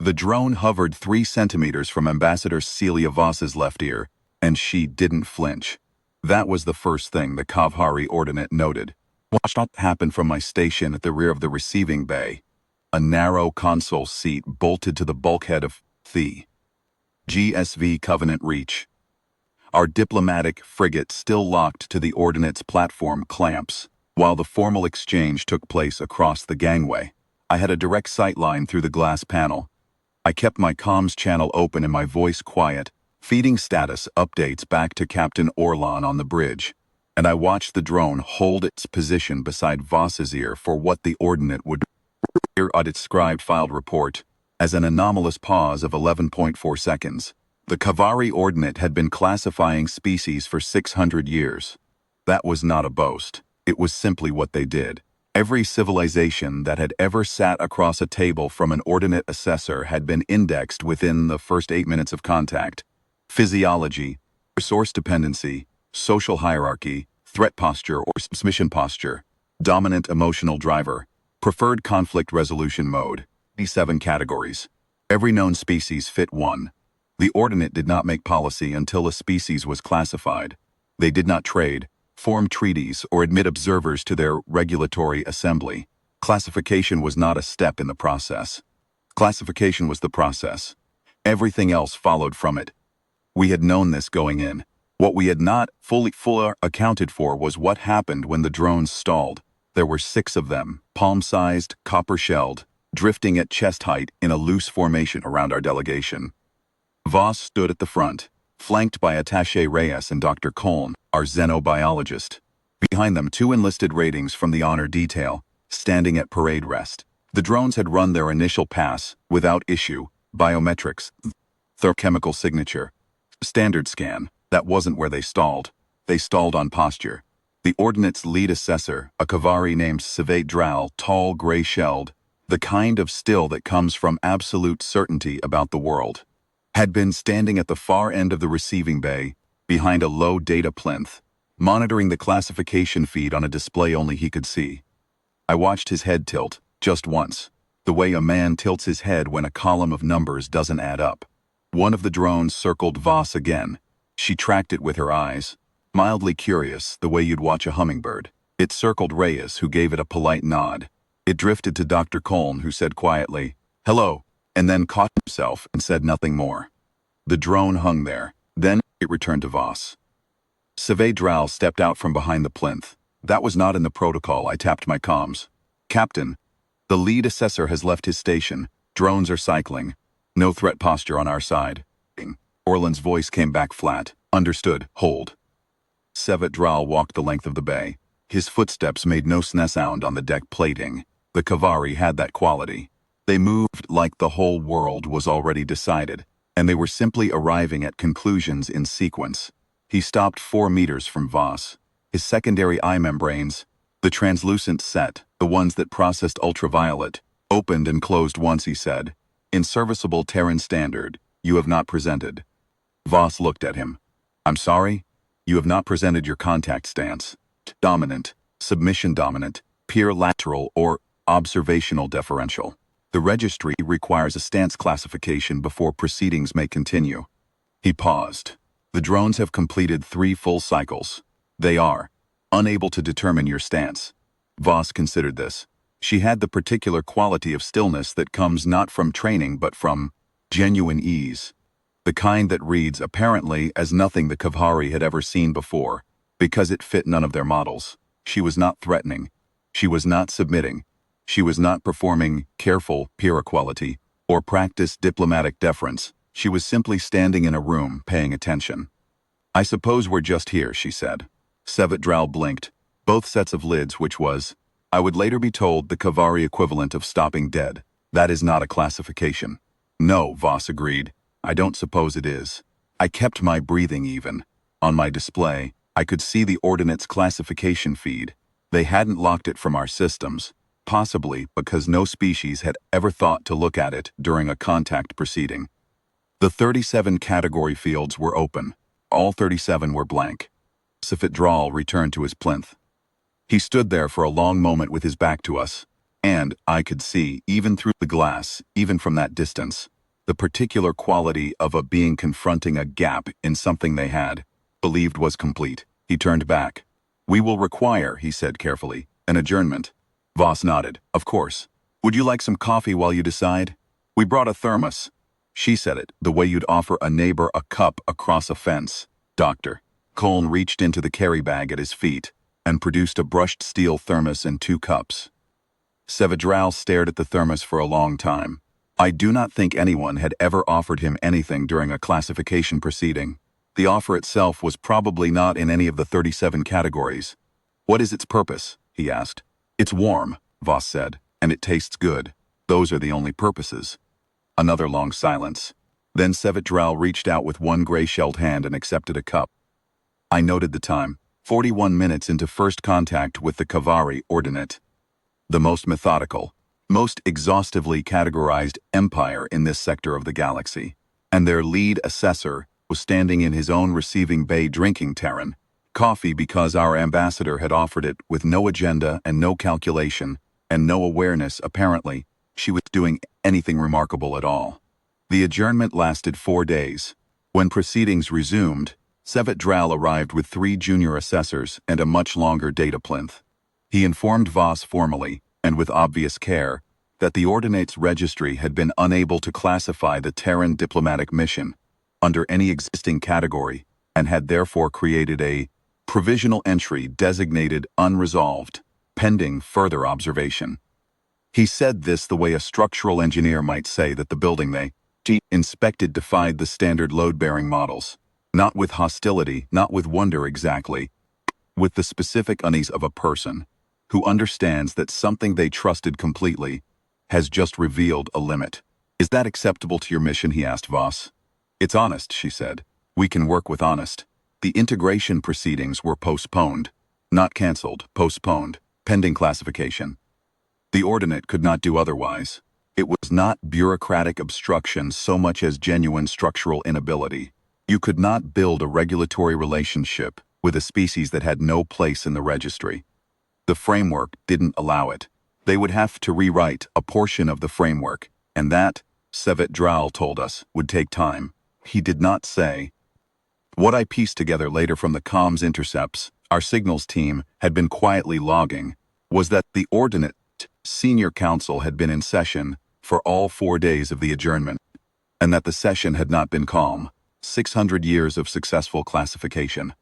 The drone hovered 3 centimeters from Ambassador Celia Voss's left ear, and she didn't flinch. That was the first thing the Kavhari Ordinate noted. Watched it happen from my station at the rear of the receiving bay. A narrow console seat bolted to the bulkhead of the GSV Covenant Reach. Our diplomatic frigate still locked to the Ordinate's platform clamps. While the formal exchange took place across the gangway, I had a direct sight line through the glass panel. I kept my comms channel open and my voice quiet, feeding status updates back to Captain Orlon on the bridge, and I watched the drone hold its position beside Voss's ear for what the Ordinate would hear on its scribed filed report as an anomalous pause of 11.4 seconds. The Kavhari Ordinate had been classifying species for 600 years. That was not a boast. It was simply what they did. Every civilization that had ever sat across a table from an Ordinate assessor had been indexed within the first 8 minutes of contact. Physiology, resource dependency, social hierarchy, threat posture or submission posture, dominant emotional driver, preferred conflict resolution mode, 7 categories. Every known species fit one. The Ordinate did not make policy until a species was classified. They did not trade, form treaties, or admit observers to their regulatory assembly. Classification was not a step in the process. Classification was the process. Everything else followed from it. We had known this going in. What we had not fully accounted for was what happened when the drones stalled. There were 6 of them, palm-sized, copper-shelled, drifting at chest height in a loose formation around our delegation. Voss stood at the front, flanked by Attaché Reyes and Dr. Coln, our xenobiologist. Behind them, 2 enlisted ratings from the honor detail, standing at parade rest. The drones had run their initial pass, without issue, biometrics, chemical signature, standard scan. That wasn't where they stalled. They stalled on posture. The Ordinate's lead assessor, a Kavhari named Savate Dral, tall, gray-shelled, the kind of still that comes from absolute certainty about the world, had been standing at the far end of the receiving bay, behind a low data plinth, monitoring the classification feed on a display only he could see. I watched his head tilt, just once, the way a man tilts his head when a column of numbers doesn't add up. One of the drones circled Voss again. She tracked it with her eyes, mildly curious, the way you'd watch a hummingbird. It circled Reyes, who gave it a polite nod. It drifted to Dr. Coln, who said quietly, "Hello," and then caught himself and said nothing more. The drone hung there. Then it returned to Voss. Savate Dral stepped out from behind the plinth. "That was not in the protocol." I tapped my comms. "Captain, the lead assessor has left his station. Drones are cycling. No threat posture on our side." Orlan's voice came back flat. "Understood. Hold." Savate Dral walked the length of the bay. His footsteps made no sound on the deck plating. The Kavhari had that quality. They moved like the whole world was already decided, and they were simply arriving at conclusions in sequence. He stopped 4 meters from Voss. His secondary eye membranes, the translucent set, the ones that processed ultraviolet, opened and closed once. He said, "In serviceable Terran standard, you have not presented." Voss looked at him. "I'm sorry? You have not presented your contact stance. Dominant, submission dominant, peer lateral, or observational deferential. The registry requires a stance classification before proceedings may continue." He paused. "The drones have completed 3 full cycles. They are unable to determine your stance." Voss considered this. She had the particular quality of stillness that comes not from training but from genuine ease. The kind that reads apparently as nothing the Kavhari had ever seen before, because it fit none of their models. She was not threatening. She was not submitting. She was not performing careful peer equality or practiced diplomatic deference. She was simply standing in a room, paying attention. "I suppose we're just here," she said. Savate Dral blinked, both sets of lids, which was, I would later be told, the Kavhari equivalent of stopping dead. "That is not a classification." "No," Voss agreed. "I don't suppose it is." I kept my breathing even. On my display, I could see the Ordinate's classification feed. They hadn't locked it from our systems, possibly because no species had ever thought to look at it during a contact proceeding. The 37 category fields were open. All 37 were blank. Savate Dral returned to his plinth. He stood there for a long moment with his back to us, and I could see, even through the glass, even from that distance, the particular quality of a being confronting a gap in something they had believed was complete. He turned back. "We will require," he said carefully, "an adjournment." Voss nodded. "Of course. Would you like some coffee while you decide?" "We brought a thermos." She said it, the way you'd offer a neighbor a cup across a fence. Doctor. Coln reached into the carry bag at his feet and produced a brushed steel thermos and 2 cups. Sevedral stared at the thermos for a long time. I do not think anyone had ever offered him anything during a classification proceeding. The offer itself was probably not in any of the 37 categories. "What is its purpose?" he asked. "It's warm," Voss said, "and it tastes good. Those are the only purposes." Another long silence. Then Sevedral reached out with one gray-shelled hand and accepted a cup. I noted the time. 41 minutes into first contact with the Kavhari Ordinate. The most methodical, most exhaustively categorized empire in this sector of the galaxy. And their lead assessor was standing in his own receiving bay drinking Terran coffee because our ambassador had offered it with no agenda and no calculation, and no awareness, apparently, she was doing anything remarkable at all. The adjournment lasted 4 days. When proceedings resumed, Sevedral arrived with 3 junior assessors and a much longer data plinth. He informed Voss formally, and with obvious care, that the Ordinate's registry had been unable to classify the Terran diplomatic mission under any existing category and had therefore created a provisional entry designated unresolved, pending further observation. He said this the way a structural engineer might say that the building they inspected defied the standard load-bearing models. Not with hostility, not with wonder exactly, with the specific unease of a person who understands that something they trusted completely has just revealed a limit. "Is that acceptable to your mission?" he asked Voss. "It's honest," she said. "We can work with honest." The integration proceedings were postponed. Not cancelled, postponed, pending classification. The Ordinate could not do otherwise. It was not bureaucratic obstruction so much as genuine structural inability. You could not build a regulatory relationship with a species that had no place in the registry. The framework didn't allow it. They would have to rewrite a portion of the framework, and that, Sevedral told us, would take time. He did not say. What I pieced together later from the comms intercepts our signals team had been quietly logging was that the Ordinate Senior Council had been in session for all 4 days of the adjournment, and that the session had not been calm. 600 years of successful classification.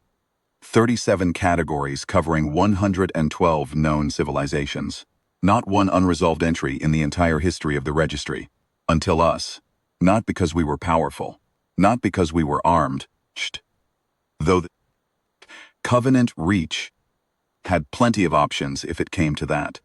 37 categories covering 112 known civilizations. Not one unresolved entry in the entire history of the registry. Until us. Not because we were powerful. Not because we were armed. Though the Covenant Reach had plenty of options if it came to that.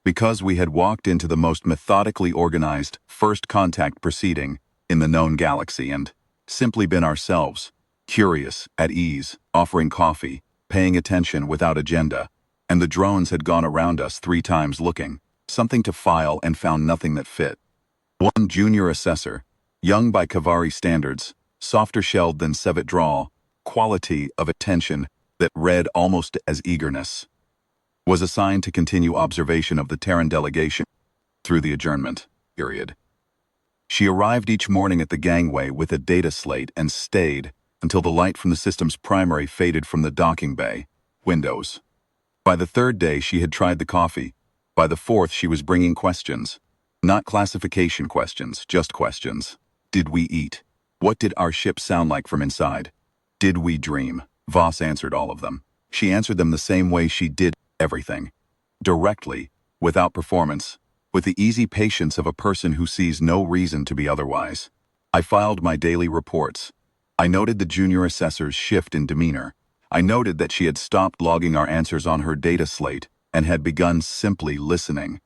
Because we had walked into the most methodically organized first contact proceeding in the known galaxy and simply been ourselves, curious, at ease, offering coffee, paying attention without agenda, and the drones had gone around us 3 times looking, something to file and found nothing that fit. One junior assessor, young by Kavhari standards, softer-shelled than Sevedral, quality of attention that read almost as eagerness, was assigned to continue observation of the Terran delegation through the adjournment period. She arrived each morning at the gangway with a data slate and stayed until the light from the system's primary faded from the docking bay windows. By the 3rd day, she had tried the coffee. By the 4th, she was bringing questions. Not classification questions, just questions. Did we eat? What did our ship sound like from inside? Did we dream? Voss answered all of them. She answered them the same way she did everything. Directly, without performance, with the easy patience of a person who sees no reason to be otherwise. I filed my daily reports. I noted the junior assessor's shift in demeanor. I noted that she had stopped logging our answers on her data slate and had begun simply listening.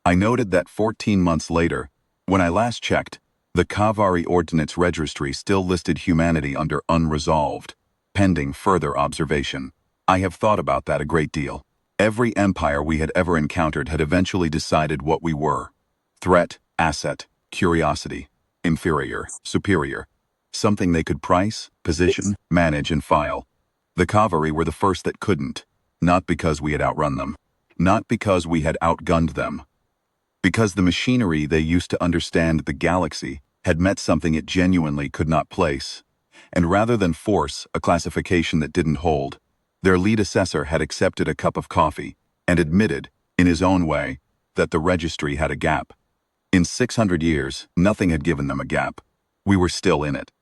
I noted that 14 months later, when I last checked, the Kavhari Ordinate's registry still listed humanity under unresolved, pending further observation. I have thought about that a great deal. Every empire we had ever encountered had eventually decided what we were. Threat, asset, curiosity, inferior, superior. Something they could price, position, manage, and file. The Kavhari were the first that couldn't, not because we had outrun them, not because we had outgunned them, because the machinery they used to understand the galaxy had met something it genuinely could not place. And rather than force a classification that didn't hold, their lead assessor had accepted a cup of coffee and admitted, in his own way, that the registry had a gap. In 600 years, nothing had given them a gap. We were still in it.